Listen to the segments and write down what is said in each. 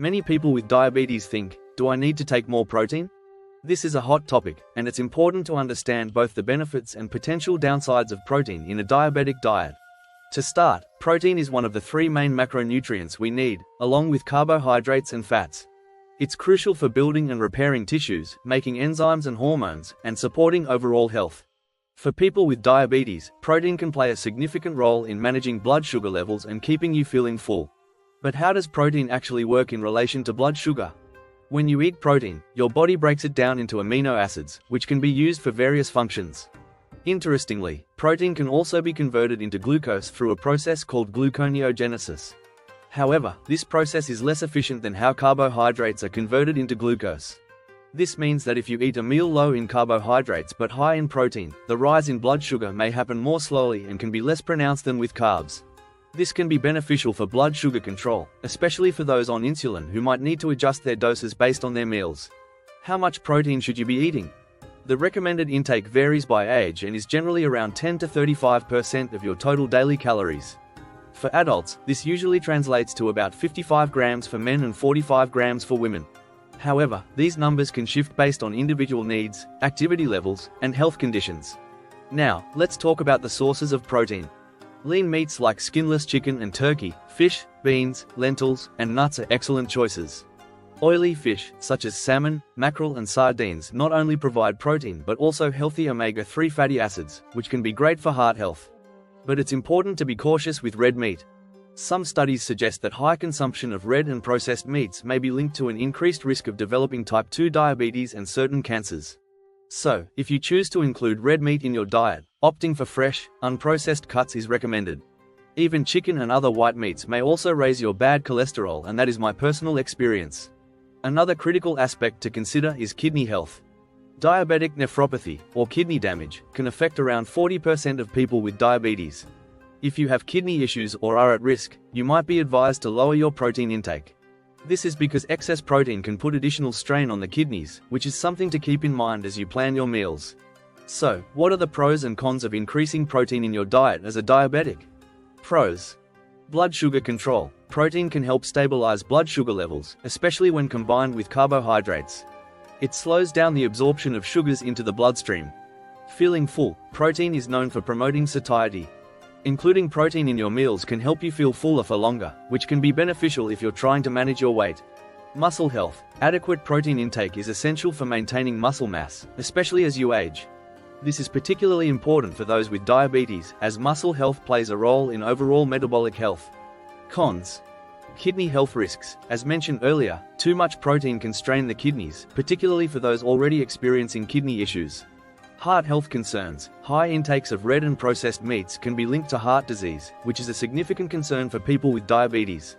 Many people with diabetes think, do I need to take more protein? This is a hot topic, and it's important to understand both the benefits and potential downsides of protein in a diabetic diet. To start, protein is one of the three main macronutrients we need, along with carbohydrates and fats. It's crucial for building and repairing tissues, making enzymes and hormones, and supporting overall health. For people with diabetes, protein can play a significant role in managing blood sugar levels and keeping you feeling full. But how does protein actually work in relation to blood sugar? When you eat protein, your body breaks it down into amino acids, which can be used for various functions. Interestingly, protein can also be converted into glucose through a process called gluconeogenesis. However, this process is less efficient than how carbohydrates are converted into glucose. This means that if you eat a meal low in carbohydrates but high in protein, the rise in blood sugar may happen more slowly and can be less pronounced than with carbs. This can be beneficial for blood sugar control, especially for those on insulin who might need to adjust their doses based on their meals. How much protein should you be eating? The recommended intake varies by age and is generally around 10 to 35% of your total daily calories. For adults, this usually translates to about 55 grams for men and 45 grams for women. However, these numbers can shift based on individual needs, activity levels, and health conditions. Now, let's talk about the sources of protein. Lean meats like skinless chicken and turkey, fish, beans, lentils, and nuts are excellent choices. Oily fish, such as salmon, mackerel, and sardines, not only provide protein but also healthy omega-3 fatty acids, which can be great for heart health. But it's important to be cautious with red meat. Some studies suggest that high consumption of red and processed meats may be linked to an increased risk of developing type 2 diabetes and certain cancers. So, if you choose to include red meat in your diet, opting for fresh, unprocessed cuts is recommended. Even chicken and other white meats may also raise your bad cholesterol, and that is my personal experience. Another critical aspect to consider is kidney health. Diabetic nephropathy, or kidney damage, can affect around 40% of people with diabetes. If you have kidney issues or are at risk, you might be advised to lower your protein intake. This is because excess protein can put additional strain on the kidneys, which is something to keep in mind as you plan your meals. So, what are the pros and cons of increasing protein in your diet as a diabetic? Pros. Blood sugar control. Protein can help stabilize blood sugar levels, especially when combined with carbohydrates. It slows down the absorption of sugars into the bloodstream. Feeling full. Protein is known for promoting satiety. Including protein in your meals can help you feel fuller for longer, which can be beneficial if you're trying to manage your weight. Muscle health. Adequate protein intake is essential for maintaining muscle mass, especially as you age. This is particularly important for those with diabetes, as muscle health plays a role in overall metabolic health. Cons. Kidney health risks. As mentioned earlier, too much protein can strain the kidneys, particularly for those already experiencing kidney issues. Heart health concerns. High intakes of red and processed meats can be linked to heart disease, which is a significant concern for people with diabetes.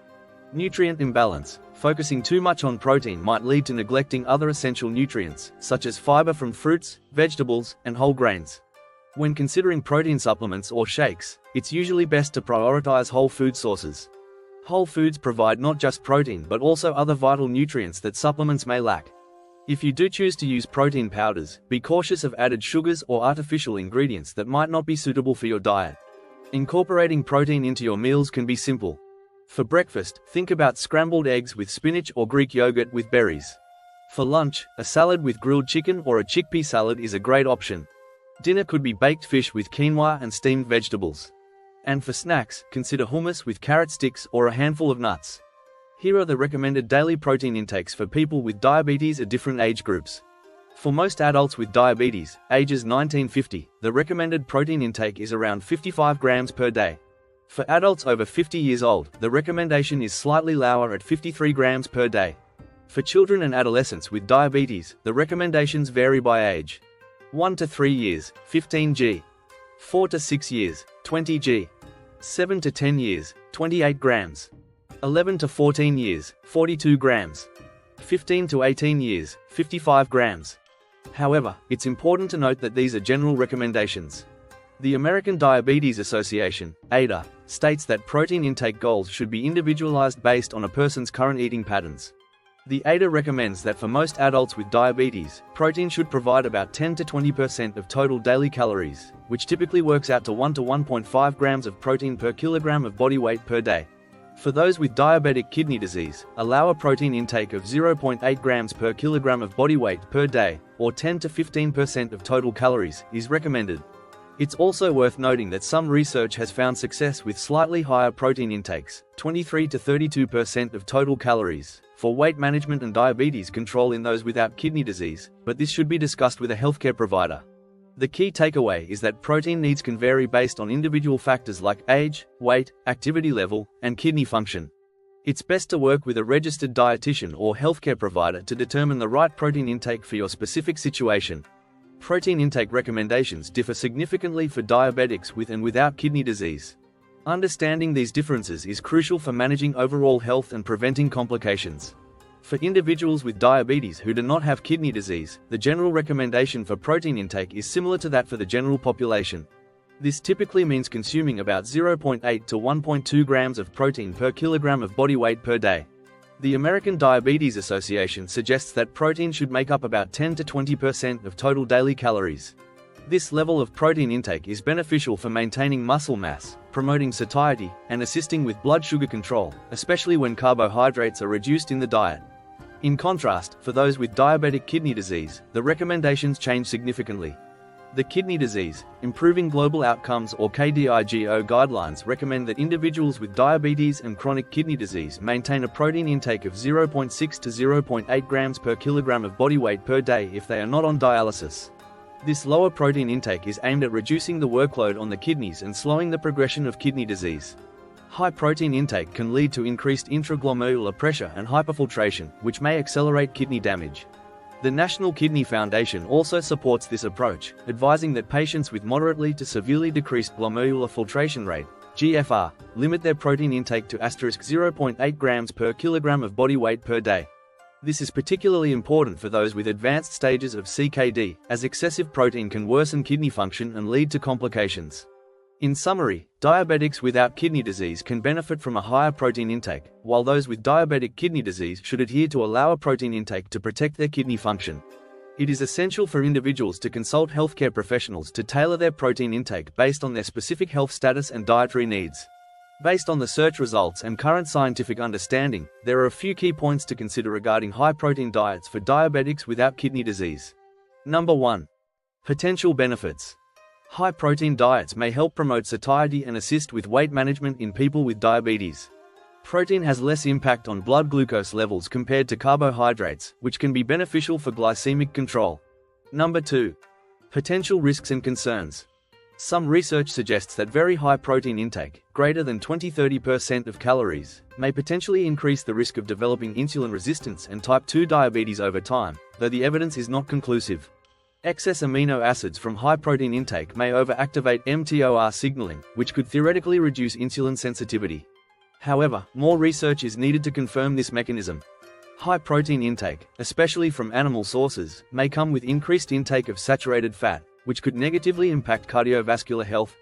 Nutrient imbalance. Focusing too much on protein might lead to neglecting other essential nutrients, such as fiber from fruits, vegetables, and whole grains. When considering protein supplements or shakes, it's usually best to prioritize whole food sources. Whole foods provide not just protein but also other vital nutrients that supplements may lack. If you do choose to use protein powders, be cautious of added sugars or artificial ingredients that might not be suitable for your diet. Incorporating protein into your meals can be simple. For breakfast, think about scrambled eggs with spinach or Greek yogurt with berries. For lunch, a salad with grilled chicken or a chickpea salad is a great option. Dinner could be baked fish with quinoa and steamed vegetables. And for snacks, consider hummus with carrot sticks or a handful of nuts. Here are the recommended daily protein intakes for people with diabetes at different age groups. For most adults with diabetes, ages 19-50, the recommended protein intake is around 55 grams per day. For adults over 50 years old, the recommendation is slightly lower at 53 grams per day. For children and adolescents with diabetes, the recommendations vary by age. 1 to 3 years, 15 g. 4 to 6 years, 20 g. 7 to 10 years, 28 grams. 11 to 14 years, 42 grams. 15 to 18 years, 55 grams. However, it's important to note that these are general recommendations. The American Diabetes Association, ADA, states that protein intake goals should be individualized based on a person's current eating patterns. The ADA recommends that for most adults with diabetes, protein should provide about 10 to 20% of total daily calories, which typically works out to 1 to 1.5 grams of protein per kilogram of body weight per day. For those with diabetic kidney disease, allow a protein intake of 0.8 grams per kilogram of body weight per day, or 10 to 15% of total calories, is recommended. It's also worth noting that some research has found success with slightly higher protein intakes, 23 to 32% of total calories, for weight management and diabetes control in those without kidney disease, but this should be discussed with a healthcare provider. The key takeaway is that protein needs can vary based on individual factors like age, weight, activity level, and kidney function. It's best to work with a registered dietitian or healthcare provider to determine the right protein intake for your specific situation. Protein intake recommendations differ significantly for diabetics with and without kidney disease. Understanding these differences is crucial for managing overall health and preventing complications. For individuals with diabetes who do not have kidney disease, the general recommendation for protein intake is similar to that for the general population. This typically means consuming about 0.8 to 1.2 grams of protein per kilogram of body weight per day. The American Diabetes Association suggests that protein should make up about 10 to 20% of total daily calories. This level of protein intake is beneficial for maintaining muscle mass, promoting satiety, and assisting with blood sugar control, especially when carbohydrates are reduced in the diet. In contrast, for those with diabetic kidney disease, the recommendations change significantly. The Kidney Disease, Improving Global Outcomes or KDIGO guidelines recommend that individuals with diabetes and chronic kidney disease maintain a protein intake of 0.6 to 0.8 grams per kilogram of body weight per day if they are not on dialysis. This lower protein intake is aimed at reducing the workload on the kidneys and slowing the progression of kidney disease. High protein intake can lead to increased intraglomerular pressure and hyperfiltration, which may accelerate kidney damage. The National Kidney Foundation also supports this approach, advising that patients with moderately to severely decreased glomerular filtration rate, GFR, limit their protein intake to *0.8 grams per kilogram of body weight per day. This is particularly important for those with advanced stages of CKD, as excessive protein can worsen kidney function and lead to complications. In summary, diabetics without kidney disease can benefit from a higher protein intake, while those with diabetic kidney disease should adhere to a lower protein intake to protect their kidney function. It is essential for individuals to consult healthcare professionals to tailor their protein intake based on their specific health status and dietary needs. Based on the search results and current scientific understanding, there are a few key points to consider regarding high-protein diets for diabetics without kidney disease. Number 1. Potential benefits. High-protein diets may help promote satiety and assist with weight management in people with diabetes. Protein has less impact on blood glucose levels compared to carbohydrates, which can be beneficial for glycemic control. Number 2. Potential risks and concerns. Some research suggests that very high protein intake, greater than 20–30% of calories, may potentially increase the risk of developing insulin resistance and type 2 diabetes over time, though the evidence is not conclusive. Excess amino acids from high protein intake may overactivate mTOR signaling, which could theoretically reduce insulin sensitivity. However, more research is needed to confirm this mechanism. High protein intake, especially from animal sources, may come with increased intake of saturated fat, which could negatively impact cardiovascular health.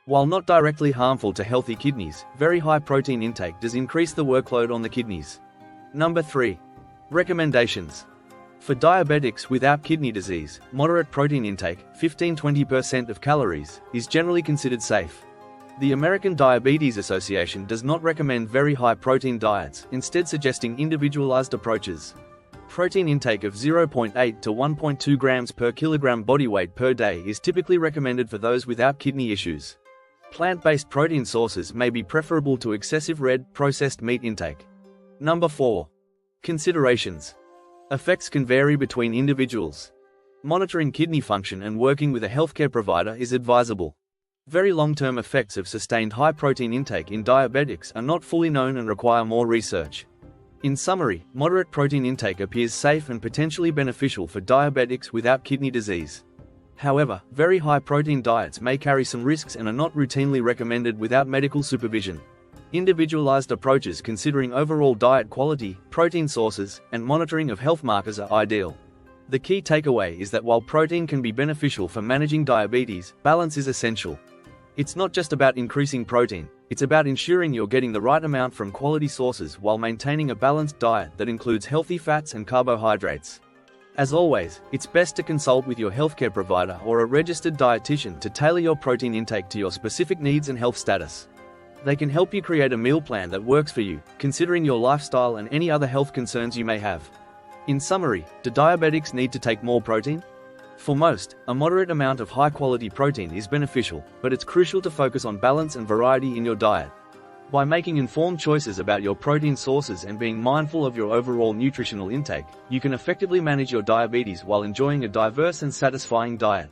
While not directly harmful to healthy kidneys, very high protein intake does increase the workload on the kidneys. Number 3. Recommendations. For diabetics without kidney disease, moderate protein intake, 15–20% of calories, is generally considered safe. The American Diabetes Association does not recommend very high protein diets, instead suggesting individualized approaches. Protein intake of 0.8 to 1.2 grams per kilogram body weight per day is typically recommended for those without kidney issues. Plant-based protein sources may be preferable to excessive red, processed meat intake. Number 4. Considerations. Effects can vary between individuals. Monitoring kidney function and working with a healthcare provider is advisable. Very long-term effects of sustained high protein intake in diabetics are not fully known and require more research. In summary, moderate protein intake appears safe and potentially beneficial for diabetics without kidney disease. However, very high protein diets may carry some risks and are not routinely recommended without medical supervision. Individualized approaches considering overall diet quality, protein sources, and monitoring of health markers are ideal. The key takeaway is that while protein can be beneficial for managing diabetes, balance is essential. It's not just about increasing protein, it's about ensuring you're getting the right amount from quality sources while maintaining a balanced diet that includes healthy fats and carbohydrates. As always, it's best to consult with your healthcare provider or a registered dietitian to tailor your protein intake to your specific needs and health status. They can help you create a meal plan that works for you, considering your lifestyle and any other health concerns you may have. In summary, do diabetics need to take more protein? For most, a moderate amount of high-quality protein is beneficial, but it's crucial to focus on balance and variety in your diet. By making informed choices about your protein sources and being mindful of your overall nutritional intake, you can effectively manage your diabetes while enjoying a diverse and satisfying diet.